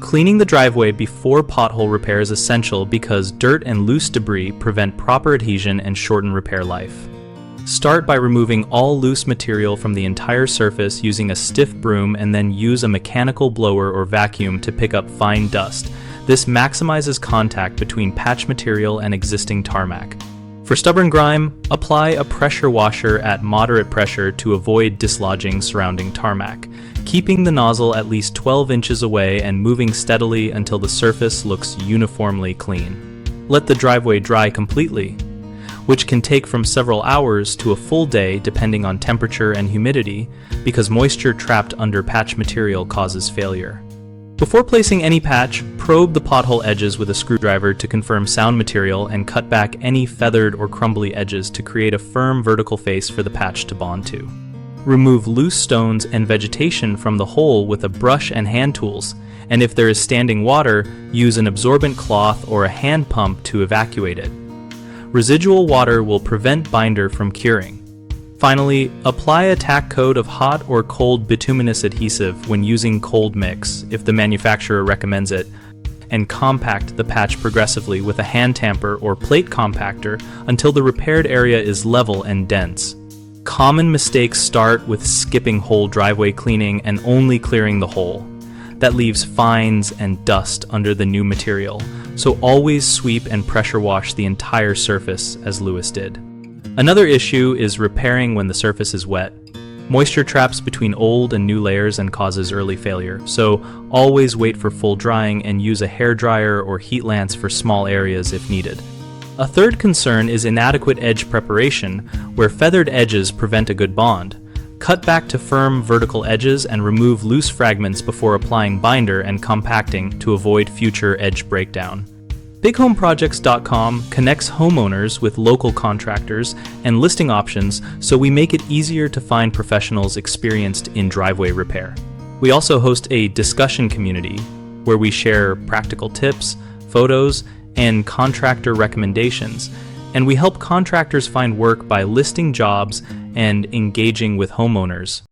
Cleaning the driveway before pothole repair is essential because dirt and loose debris prevent proper adhesion and shorten repair life. Start by removing all loose material from the entire surface using a stiff broom and then use a mechanical blower or vacuum to pick up fine dust. This maximizes contact between patch material and existing tarmac. For stubborn grime, apply a pressure washer at moderate pressure to avoid dislodging surrounding tarmac, keeping the nozzle at least 12 inches away and moving steadily until the surface looks uniformly clean. Let the driveway dry completely, which can take from several hours to a full day depending on temperature and humidity, because moisture trapped under patch material causes failure. Before placing any patch, probe the pothole edges with a screwdriver to confirm sound material and cut back any feathered or crumbly edges to create a firm vertical face for the patch to bond to. Remove loose stones and vegetation from the hole with a brush and hand tools, and if there is standing water, use an absorbent cloth or a hand pump to evacuate it. Residual water will prevent binder from curing. Finally, apply a tack coat of hot or cold bituminous adhesive when using cold mix, if the manufacturer recommends it, and compact the patch progressively with a hand tamper or plate compactor until the repaired area is level and dense. Common mistakes start with skipping whole driveway cleaning and only clearing the hole. That leaves fines and dust under the new material, so always sweep and pressure wash the entire surface as Lewis did. Another issue is repairing when the surface is wet. Moisture traps between old and new layers and causes early failure, so always wait for full drying and use a hairdryer or heat lance for small areas if needed. A third concern is inadequate edge preparation, where feathered edges prevent a good bond. Cut back to firm vertical edges and remove loose fragments before applying binder and compacting to avoid future edge breakdown. BigHomeProjects.com connects homeowners with local contractors and listing options, so we make it easier to find professionals experienced in driveway repair. We also host a discussion community where we share practical tips, photos, and contractor recommendations, and we help contractors find work by listing jobs and engaging with homeowners.